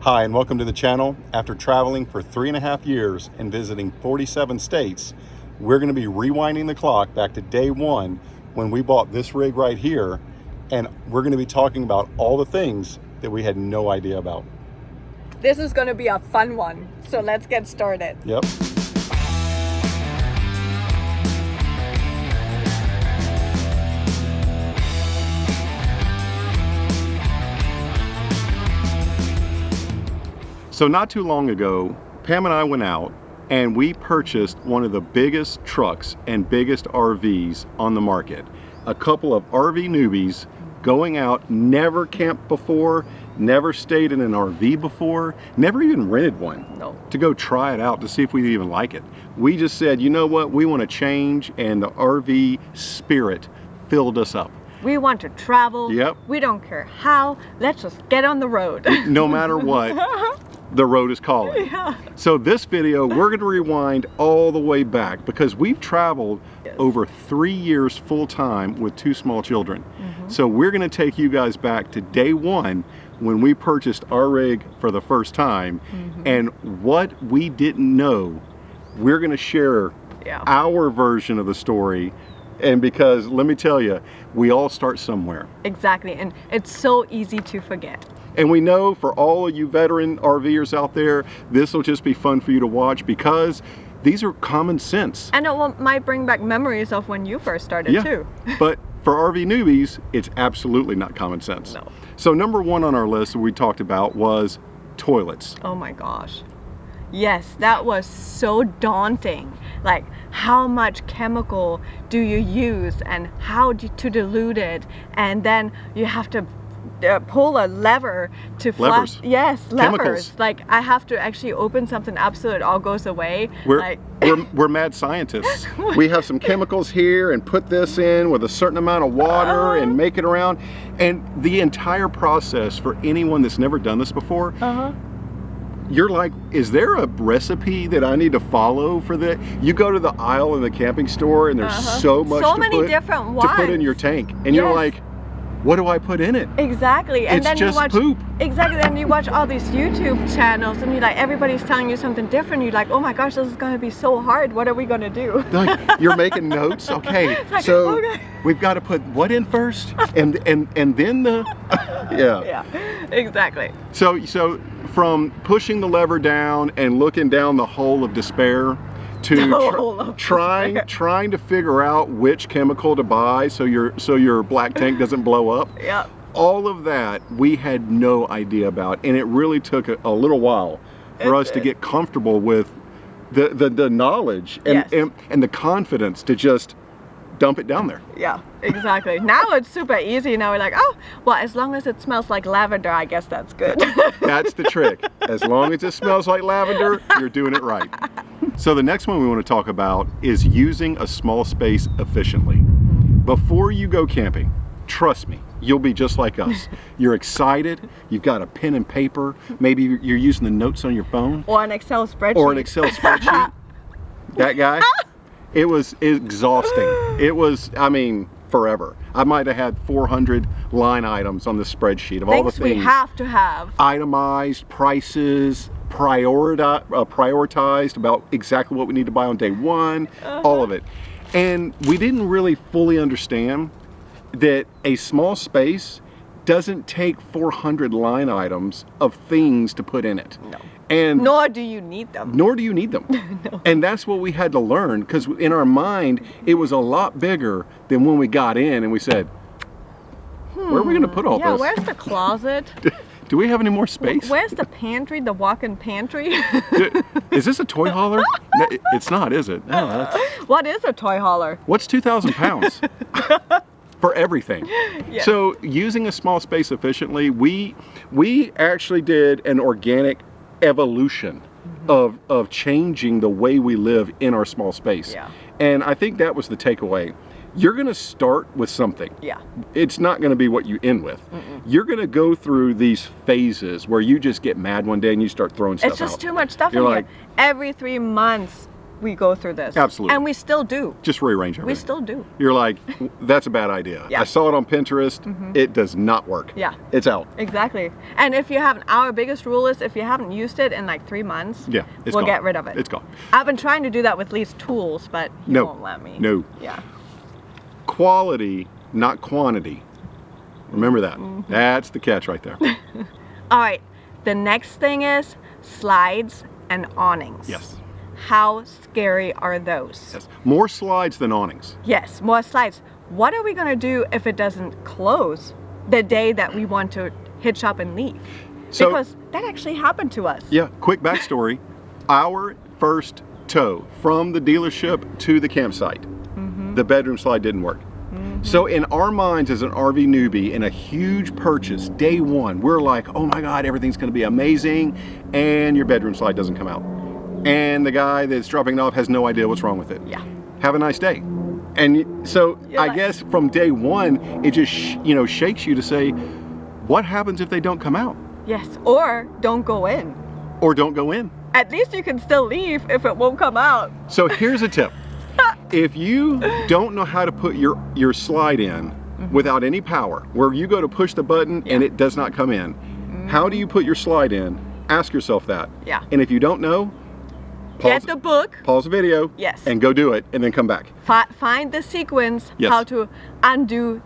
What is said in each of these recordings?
Hi, and welcome to the channel. After traveling for 3.5 years and visiting 47 states, we're going to be rewinding the clock back to day one when we bought this rig right here, and we're going to be talking about all the things that we had no idea about. This is going to be a fun one, so let's get started. Yep. So not too long ago, Pam and I went out and we purchased one of the biggest trucks and biggest RVs on the market. A couple of RV newbies going out, never camped before, never stayed in an RV before, never even rented one. No. To go try it out to see if we even like it. We just said, you know what, we want to change, and the RV spirit filled us up. We want to travel. Yep. We don't care how. Let's just get on the road. No matter what, the road is calling. Yeah. So this video, we're going to rewind all the way back because we've traveled over 3 years full time with 2 small children. So we're going to take you guys back to day one when we purchased our rig for the first time, and what we didn't know, we're going to share our version of the story. And because let me tell you, we all start somewhere. Exactly, and it's so easy to forget. And we know for all of you veteran RVers out there, this will just be fun for you to watch because these are common sense. And it might bring back memories of when you first started too. But for RV newbies, it's absolutely not common sense. No. So number one on our list we talked about was toilets. Oh my gosh. Yes, that was so daunting. Like, how much chemical do you use and how to dilute it? And then you have to pull a lever to flush. Yes, levers. Chemicals. Like, I have to actually open something up so it all goes away. We're mad scientists. We have some chemicals here and put this in with a certain amount of water and make it around. And the entire process for anyone that's never done this before, you're like, is there a recipe that I need to follow for that? You go to the aisle in the camping store and there's so much to put in your tank. And you're like, what do I put in it? Exactly. And it's then just you watch poop. Exactly. Then you watch all these YouTube channels and you're like, everybody's telling you something different. You're like, oh my gosh, this is gonna be so hard. What are we gonna do? Like, you're making notes. Okay. Like, so we've got to put what in first? And then the Yeah, exactly. So from pushing the lever down and looking down the hole of despair to trying to figure out which chemical to buy so your black tank doesn't blow up. Yeah. All of that we had no idea about, and it really took a little while for us to get comfortable with the knowledge and the confidence to just dump it down there. Yeah, exactly. Now it's super easy. Now we're like, oh, well, as long as it smells like lavender, I guess that's good. That's the trick. As long as it smells like lavender, you're doing it right. So the next one we want to talk about is using a small space efficiently. Before you go camping, trust me, you'll be just like us. You're excited, you've got a pen and paper, maybe you're using the notes on your phone. Or an Excel spreadsheet. That guy. It was exhausting. It was, I mean, forever. I might have had 400 line items on the spreadsheet of all the things we have to have. Itemized, prices, prioritized about exactly what we need to buy on day one, all of it. And we didn't really fully understand that a small space doesn't take 400 line items of things to put in it. No. And nor do you need them. Nor do you need them. No. And that's what we had to learn, because in our mind, it was a lot bigger than when we got in and we said, where are we going to put all this? Yeah, where's the closet? Do we have any more space? Where's the pantry, the walk-in pantry? Is this a toy hauler? No, it's not, is it? No, what is a toy hauler? What's 2,000 pounds? For everything. Yes. So using a small space efficiently, we actually did an organic evolution of changing the way we live in our small space. Yeah. And I think that was the takeaway. You're going to start with something. Yeah. It's not going to be what you end with. You're going to go through these phases where you just get mad one day and you start throwing stuff out. It's just too much stuff in here. Every 3 months, we go through this. Absolutely. And we still do. Just rearrange everything. We still do. You're like, that's a bad idea. Yeah. I saw it on Pinterest. It does not work. Yeah. It's out. Exactly. And if you haven't, our biggest rule is if you haven't used it in like 3 months, Yeah, it's we'll gone. get rid of it. It's gone. I've been trying to do that with Lee's tools, but he No. won't let me. No. Yeah. Quality, not quantity. Remember that. That's the catch right there. All right. The next thing is slides and awnings. Yes. How scary are those? Yes. More slides than awnings. Yes, more slides. What are we going to do if it doesn't close the day that we want to hitch up and leave? So- because that actually happened to us. Yeah, quick backstory. Our first tow from the dealership to the campsite, the bedroom slide didn't work. So in our minds as an RV newbie in a huge purchase, day one, we're like, oh my God, everything's gonna be amazing, and your bedroom slide doesn't come out. And the guy that's dropping it off has no idea what's wrong with it. Yeah. Have a nice day. And so You're I like- guess from day one, it just shakes you to say, what happens if they don't come out? Yes, or don't go in. Or don't go in. At least you can still leave if it won't come out. So here's a tip. If you don't know how to put your slide in without any power, where you go to push the button and it does not come in, how do you put your slide in? Ask yourself that. Yeah. And if you don't know, Get the book. pause the video, Yes. and go do it, and then come back. Find the sequence, Yes. how to undo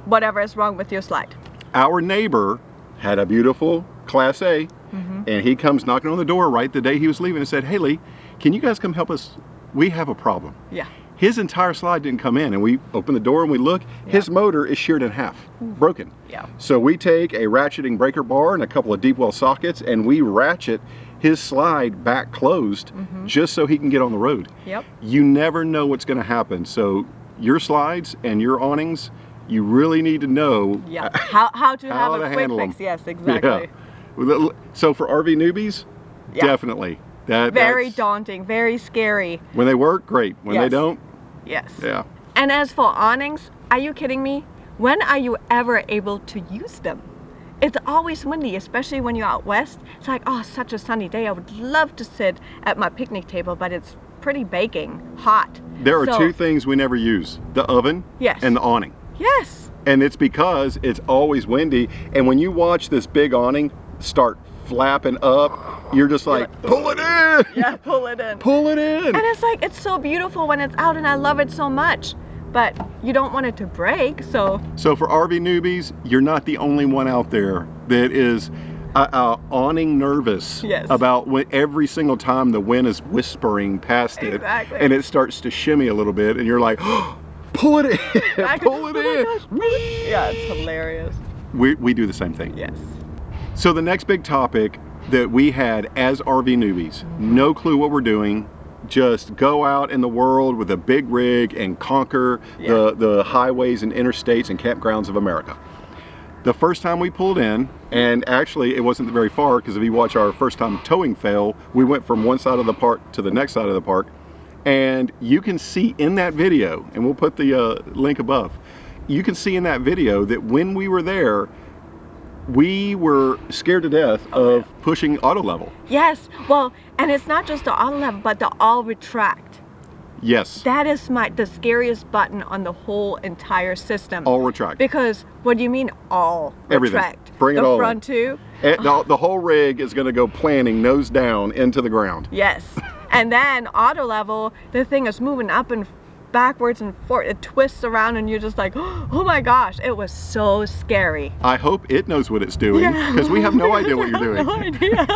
whatever is wrong with your slide. Our neighbor had a beautiful Class A, and he comes knocking on the door right the day he was leaving and said, hey Lee, can you guys come help us? We have a problem. Yeah. His entire slide didn't come in, and we open the door and we look, his motor is sheared in half, broken. Yeah. So we take a ratcheting breaker bar and a couple of deep well sockets and we ratchet his slide back closed just so he can get on the road. Yep. You never know what's gonna happen. So your slides and your awnings, you really need to know Yeah. How to how have to a quick handle fix. them. Yes, exactly. Yeah. So for RV newbies, Yeah. definitely. Very That's, daunting, very scary. when they work, great. When they Yes. don't, Yes. yeah. And as for awnings, are you kidding me? When are you ever able to use them? It's always windy, especially when you're out west. It's like, oh, such a sunny day. I would love to sit at my picnic table, but it's pretty baking hot. There are So- two things we never use, the oven Yes. and the awning. Yes. And it's because it's always windy. And when you watch this big awning start flapping up, you're just like, pull it in! Yeah, pull it in. Pull it in! And it's like, it's so beautiful when it's out and I love it so much. But you don't want it to break, so So for RV newbies, you're not the only one out there that is awning nervous Yes. about when every single time the wind is whispering past it Exactly. and it starts to shimmy a little bit and you're like, oh, pull it in, pull it Oh my in. gosh, pull it. Yeah, it's hilarious. We do the same thing. Yes. So the next big topic that we had as RV newbies, no clue what we're doing, just go out in the world with a big rig and conquer the highways and interstates and campgrounds of America. The first time we pulled in, and actually it wasn't very far because if you watch our first time towing fail, we went from one side of the park to the next side of the park, and you can see in that video, and we'll put the link above, you can see in that video that when we were there, we were scared to death of pushing auto level. Yes. Well, and it's not just the auto level, but the all retract. Yes, That is the scariest button on the whole entire system. all retract. Because what do you mean all Everything. retract? Bring it the all in. front too? The whole rig is going to go planning nose down into the ground. Yes. And then auto level, the thing is moving up and backwards and forth. It twists around and you're just like, oh my gosh, it was so scary. I hope it knows what it's doing Yeah. because we have no idea what you're doing. No idea.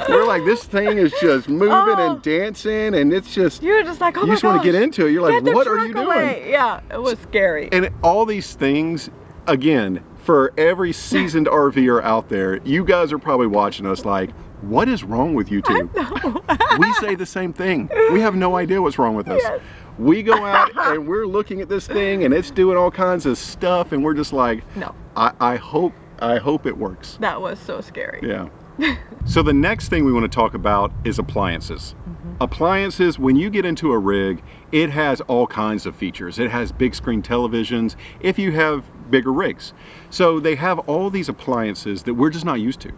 We're like, this thing is just moving Oh. and dancing and it's just, You're just like, oh you my just want to gosh, get into it. You're like, get the what are you truck doing? away. Yeah, it was scary. And all these things, again, for every seasoned RVer out there, you guys are probably watching us like, what is wrong with you two? We say the same thing. We have no idea what's wrong with us. Yes. We go out and we're looking at this thing and it's doing all kinds of stuff and we're just like, No. I hope it works. That was so scary. Yeah. So the next thing we want to talk about is appliances. Appliances, when you get into a rig, it has all kinds of features. It has big screen televisions if you have bigger rigs. So they have all these appliances that we're just not used to.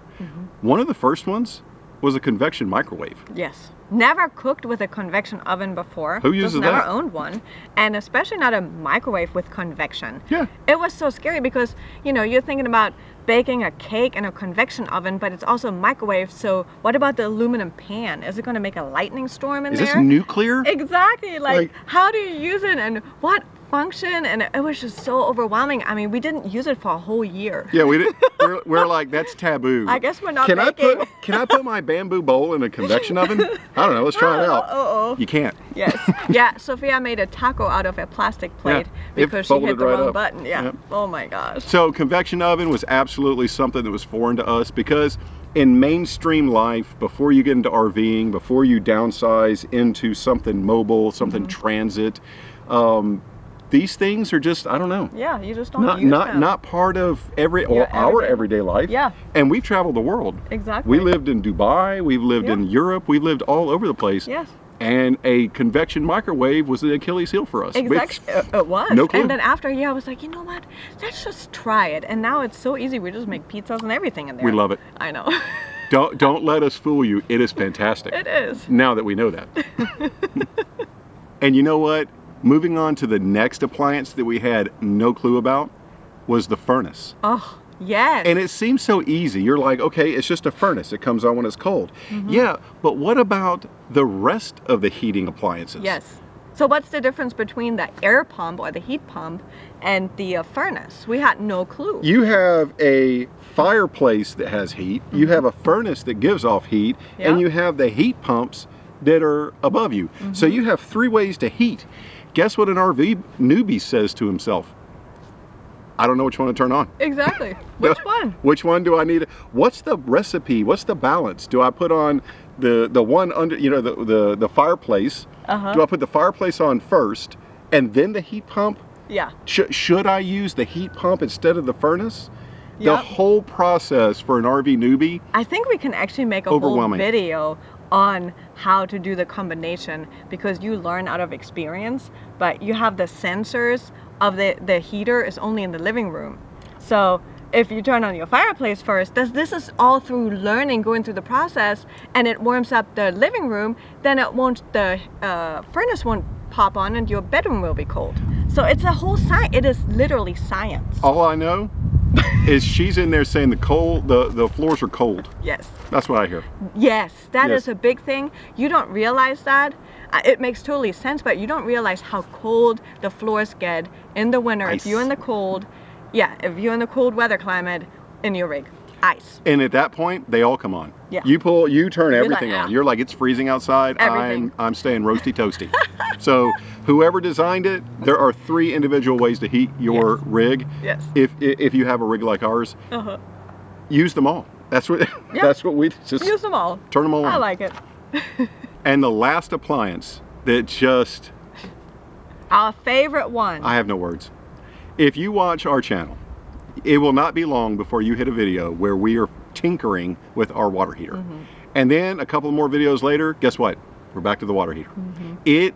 One of the first ones was a convection microwave. Yes. Never cooked with a convection oven before. Who uses Just never that? owned one. And especially not a microwave with convection. Yeah. It was so scary because, you know, you're thinking about baking a cake in a convection oven, but it's also a microwave. So what about the aluminum pan? Is it going to make a lightning storm in Is there? this nuclear? Exactly. Like, how do you use it and what function? And it was just so overwhelming. I mean, we didn't use it for a whole year. Yeah, we did. We're like, that's taboo. I guess we're not can baking. Can I put my bamboo bowl in a convection oven? I don't know. Let's try it out. Uh-oh. You can't. Yes. Yeah, Sophia made a taco out of a plastic plate Yeah, it because she hit folded the right wrong up. button. Yeah. Yep. Oh my gosh. So convection oven was absolutely something that was foreign to us because in mainstream life, before you get into RVing, before you downsize into something mobile, something transit, these things are just, I don't know. Yeah, you just don't use them. Not part of our everyday life. Yeah. And we've traveled the world. Exactly. We lived in Dubai, we've lived in Europe, we've lived all over the place. Yes. And a convection microwave was the Achilles heel for us. Exactly. It was. No clue. And then after a year, I was like, you know what? Let's just try it. And now it's so easy. We just make pizzas and everything in there. We love it. I know. Don't let us fool you. It is fantastic. It is. Now that we know that. And you know what? Moving on to the next appliance that we had no clue about was the furnace. Oh, yes. And it seems so easy. You're like, okay, it's just a furnace. It comes on when it's cold. Yeah, but what about the rest of the heating appliances? Yes. So what's the difference between the air pump or the heat pump and the furnace? We had no clue. You have a fireplace that has heat. You have a furnace that gives off heat. Yeah. And you have the heat pumps that are above you. So you have 3 ways to heat. Guess what an RV newbie says to himself? I don't know which one to turn on. Exactly. Which one? Which one do I need? What's the recipe? What's the balance? Do I put on the one under, you know, the fireplace? Do I put the fireplace on first and then the heat pump? Yeah. Should I use the heat pump instead of the furnace? The Yep. whole process for an RV newbie. I think we can actually make a whole Overwhelming. video on how to do the combination because you learn out of experience, but you have the sensors of the heater is only in the living room. So if you turn on your fireplace first, this is all through learning, going through the process, and it warms up the living room, then the furnace won't pop on and your bedroom will be cold. So it's a whole science. It is literally science. All I know is she's in there saying the floors are cold. Yes. That's what I hear. Yes, that Yes. is a big thing. You don't realize that. It makes totally sense, but you don't realize how cold the floors get in the winter. Ice. If you're in the cold, if you're in the cold weather climate in your rig, ice. And at that point, they all come on. Yeah. You turn everything like, on. You're like, it's freezing outside. Everything. I'm staying roasty toasty. So whoever designed it, there are 3 individual ways to heat your Yes. rig. Yes. If you have a rig like ours, use them all. That's what that's what we just Use them all. turn them all on. I like it. And the last appliance that just, Our favorite one. I have no words. If you watch our channel, it will not be long before you hit a video where we are tinkering with our water heater. And then a couple more videos later, guess what? We're back to the water heater.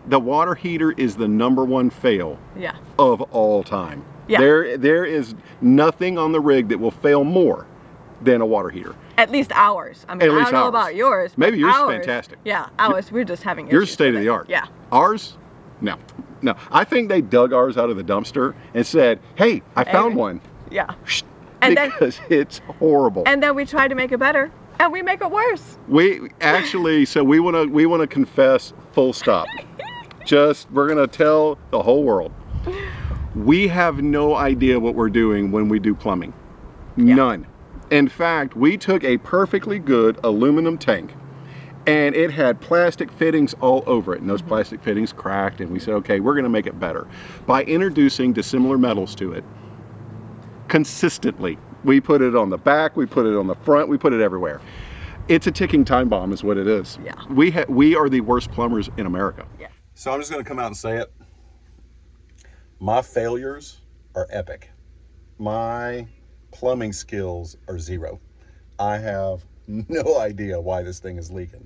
The water heater is the #1 fail Yeah. of all time. Yeah. There is nothing on the rig that will fail more than a water heater. At least ours. I mean, At I least don't know ours. about yours. but Maybe yours is ours- fantastic. Yeah, ours, we're just having Yours issues state with of it. the art. Yeah. Ours, no. I think they dug ours out of the dumpster and said, "Hey, I found one." Yeah. And then, Because it's horrible. and then we try to make it better, and we make it worse. We actually, so we want to confess, full stop. We're gonna tell the whole world. We have no idea what we're doing when we do plumbing. None. In fact, we took a perfectly good aluminum tank and it had plastic fittings all over it, and those plastic fittings cracked, and we said, okay, we're gonna make it better by introducing dissimilar metals to it consistently. We put it on the back, we put it on the front, we put it everywhere. It's a ticking time bomb is what it is. Yeah. We are the worst plumbers in America. Yeah. So I'm just gonna come out and say it. My failures are epic. My plumbing skills are 0. I have no idea why this thing is leaking,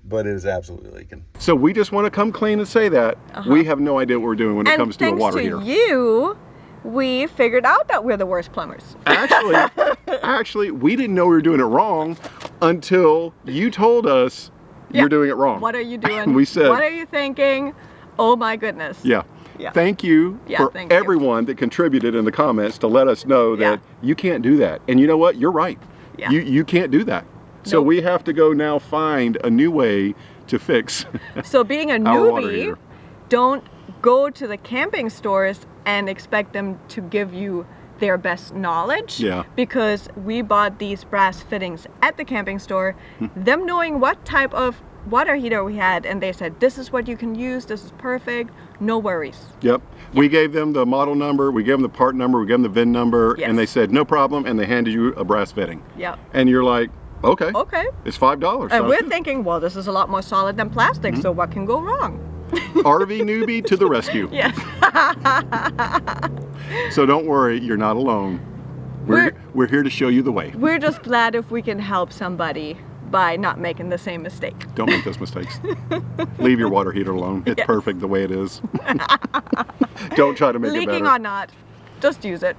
but it is absolutely leaking. So we just want to come clean and say that we have no idea what we're doing when it comes to a water heater. And thanks to you, we figured out that we're the worst plumbers. Actually, we didn't know we were doing it wrong until you told us you're doing it wrong. What are you doing? We said, what are you thinking? Oh my goodness. Yeah. Thank you for everyone that contributed in the comments to let us know that you can't do that. And you know what? You're right. Yeah. You can't do that. So we have to go now find a new way to fix. So being a newbie, don't go to the camping stores and expect them to give you their best knowledge. Yeah. Because we bought these brass fittings at the camping store, them knowing what type of water heater we had, and they said, this is what you can use, this is perfect, no worries. Yep. We gave them the model number, we gave them the part number, we gave them the VIN number, and they said, no problem, and they handed you a brass fitting. Yep. And you're like, okay. Okay. It's $5. And we're thinking, well, this is a lot more solid than plastic, so what can go wrong? RV newbie to the rescue. Yes. So don't worry, you're not alone. We're here to show you the way. We're just glad if we can help somebody by not making the same mistake. Don't make those mistakes. Leave your water heater alone. It's perfect the way it is. Don't try to make it better. Leaking or not, just use it.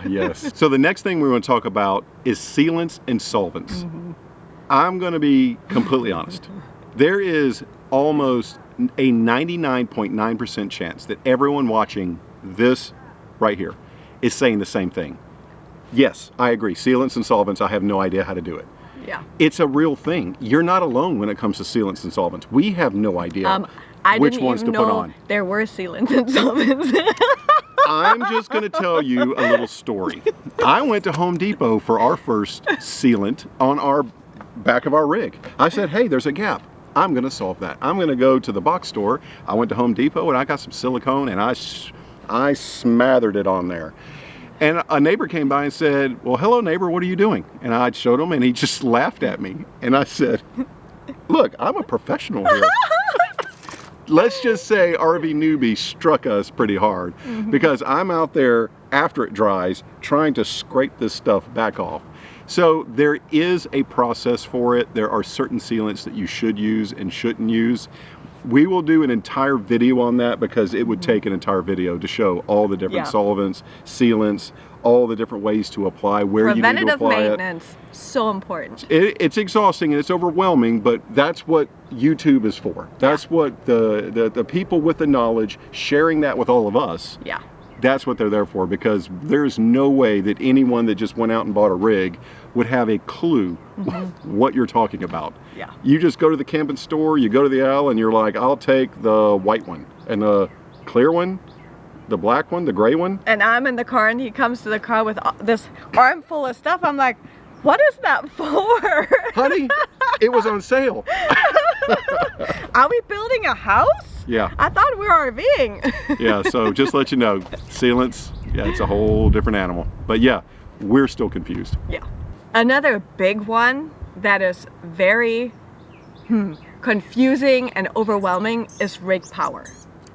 Yes. So the next thing we want to talk about is sealants and solvents. I'm going to be completely honest. There is almost a 99.9% chance that everyone watching this right here is saying the same thing. Yes, I agree. Sealants and solvents, I have no idea how to do it. Yeah. It's a real thing. You're not alone when it comes to sealants and solvents. We have no idea which ones to put on. There were sealants and solvents. I'm just going to tell you a little story. I went to Home Depot for our first sealant on our back of our rig. I said, hey, there's a gap. I'm going to solve that. I'm going to go to the box store. I went to Home Depot and I got some silicone and I smothered it on there. And a neighbor came by and said, well, hello neighbor, what are you doing? And I showed him and he just laughed at me. And I said, look, I'm a professional here. Let's just say RV Newbie struck us pretty hard because I'm out there after it dries trying to scrape this stuff back off. So there is a process for it. There are certain sealants that you should use and shouldn't use. We will do an entire video on that because it would take an entire video to show all the different solvents, sealants, all the different ways to apply, where you need to apply it. Preventative maintenance, so important. It's exhausting and it's overwhelming, but that's what YouTube is for. That's what the people with the knowledge, sharing that with all of us, that's what they're there for, because there's no way that anyone that just went out and bought a rig would have a clue what you're talking about. Yeah. You just go to the camping store, you go to the aisle and you're like, I'll take the white one and the clear one, the black one, the gray one. And I'm in the car and he comes to the car with this armful of stuff. I'm like, what is that for? Honey, it was on sale. Are we building a house? Yeah. I thought we were RVing. Yeah, so just let you know, sealants, it's a whole different animal. But yeah, we're still confused. Yeah. Another big one that is very confusing and overwhelming is rig power.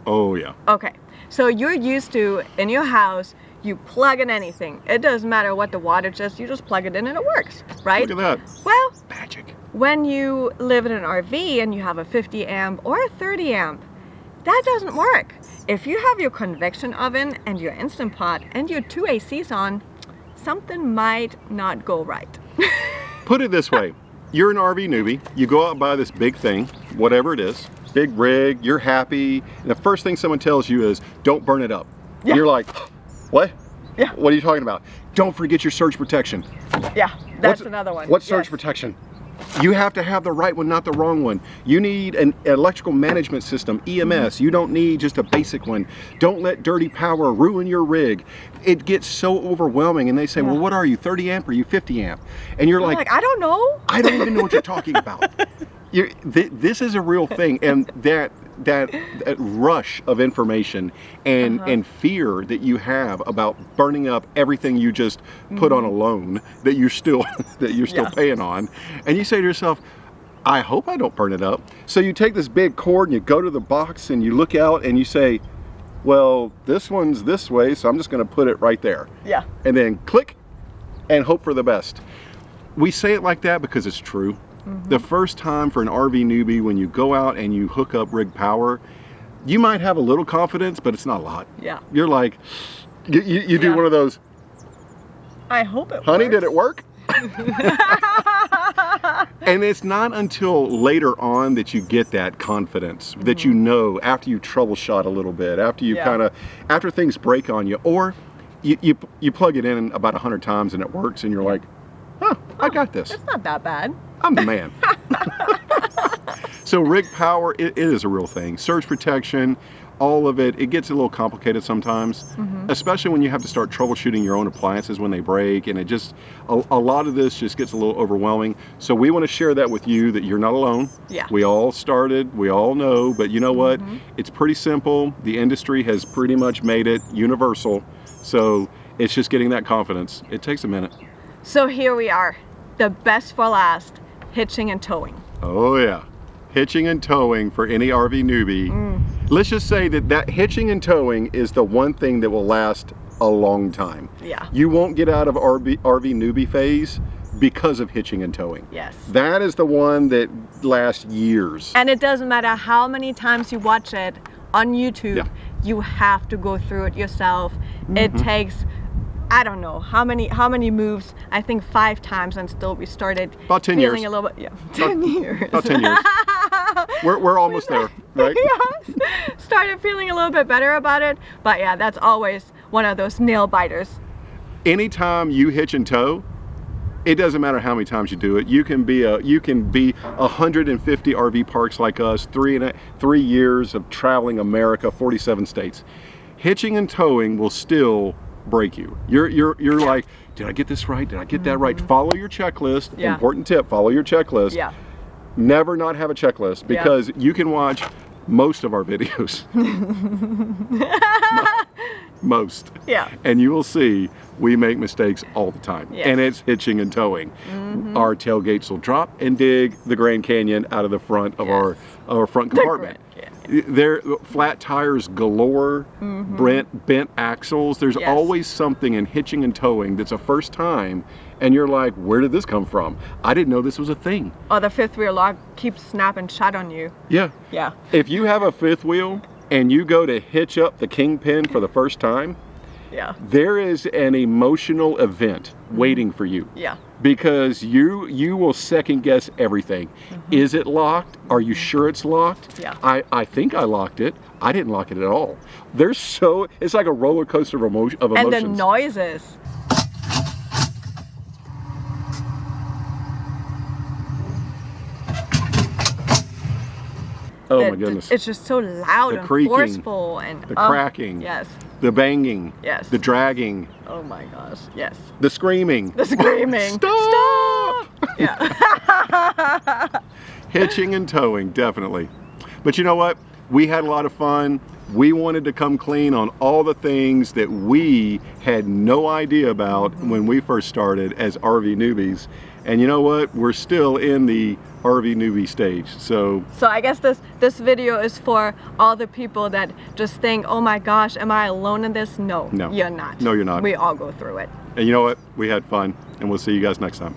Oh yeah. Okay, so you're used to, in your house, you plug in anything. It doesn't matter what the wattage is, you just plug it in and it works, right? Look at that. Well, magic. When you live in an RV and you have a 50 amp or a 30 amp, that doesn't work. If you have your convection oven and your Instant Pot and your 2 ACs on, something might not go right. Put it this way, you're an RV newbie, you go out and buy this big thing, whatever it is, big rig, you're happy, and the first thing someone tells you is, don't burn it up. Yeah. You're like, what? Yeah. What are you talking about? Don't forget your surge protection. Yeah, that's another one. What's surge protection? You have to have the right one, not the wrong one. You need an electrical management system, EMS. You don't need just a basic one. Don't let dirty power ruin your rig. It gets so overwhelming and they say, well, what are you, 30 amp or are you 50 amp? And you're like, I don't know. I don't even know what you're talking about. This is a real thing, and that rush of information and fear that you have about burning up everything you just put on a loan that you're still paying on, and you say to yourself, I hope I don't burn it up. So you take this big cord and you go to the box and you look out and you say, well, this one's this way, so I'm just going to put it right there. Yeah. And then click and hope for the best. We say it like that because it's true. The first time for an RV newbie, when you go out and you hook up rig power, you might have a little confidence, but it's not a lot. Yeah. You're like, You do Yeah. one of those, I hope it honey, works. did it work? And it's not until later on that you get that confidence, that you know after you troubleshot a little bit, after you Yeah. after things break on you, or you plug it in about 100 times and it works, and you're like, huh, I got this. It's not that bad. I'm the man. So rig power, it is a real thing. Surge protection, all of it, it gets a little complicated sometimes, especially when you have to start troubleshooting your own appliances when they break, and it just, a lot of this just gets a little overwhelming. So we want to share that with you, that you're not alone. Yeah. We all started, we all know, but you know what? It's pretty simple. The industry has pretty much made it universal. So it's just getting that confidence. It takes a minute. So here we are, the best for last, hitching and towing. Oh yeah, hitching and towing for any RV newbie. Let's just say that hitching and towing is the one thing that will last a long time. Yeah. You won't get out of RV newbie phase because of hitching and towing. Yes. That is the one that lasts years. And it doesn't matter how many times you watch it on YouTube, Yeah. you have to go through it yourself. It takes, I don't know, how many moves, I think 5 times, and still we started About 10 feeling years. a little bit, yeah, 10 years. About 10 years. We're almost there, right? Yes. Started feeling a little bit better about it, but yeah, that's always one of those nail biters. Anytime you hitch and tow, it doesn't matter how many times you do it. You can be 150 RV parks like us, 3 years of traveling America, 47 states. Hitching and towing will still break you. You're like, did I get this right? Did I get that right? Follow your checklist. Yeah. Important tip, follow your checklist. Yeah. Never not have a checklist, because you can watch most of our videos. Most. Yeah. And you will see we make mistakes all the time. Yes. And it's hitching and towing. Our tailgates will drop and dig the Grand Canyon out of the front of our front compartment. There, flat tires galore, bent axles. There's Yes. always something in hitching and towing that's a first time, and you're like, where did this come from? I didn't know this was a thing. Or the fifth wheel lock keeps snapping shut on you. Yeah. Yeah. If you have a fifth wheel and you go to hitch up the kingpin for the first time, Yeah. there is an emotional event waiting for you. Yeah. Because you will second guess everything. Is it locked? Are you sure it's locked? Yeah. I think I locked it. I didn't lock it at all. It's like a roller coaster of emotions. And the noises. Oh my goodness. It's just so loud The and creaking, forceful and the cracking. Yes. The banging. Yes. The dragging. Oh my gosh. Yes. The screaming. The screaming. Stop! Yeah. Hitching and towing, definitely. But you know what? We had a lot of fun. We wanted to come clean on all the things that we had no idea about when we first started as RV newbies. And you know what? We're still in the RV newbie stage. So I guess this video is for all the people that just think, oh my gosh, am I alone in this? No, No. you're not. No, you're not. We all go through it. And you know what? We had fun, and we'll see you guys next time.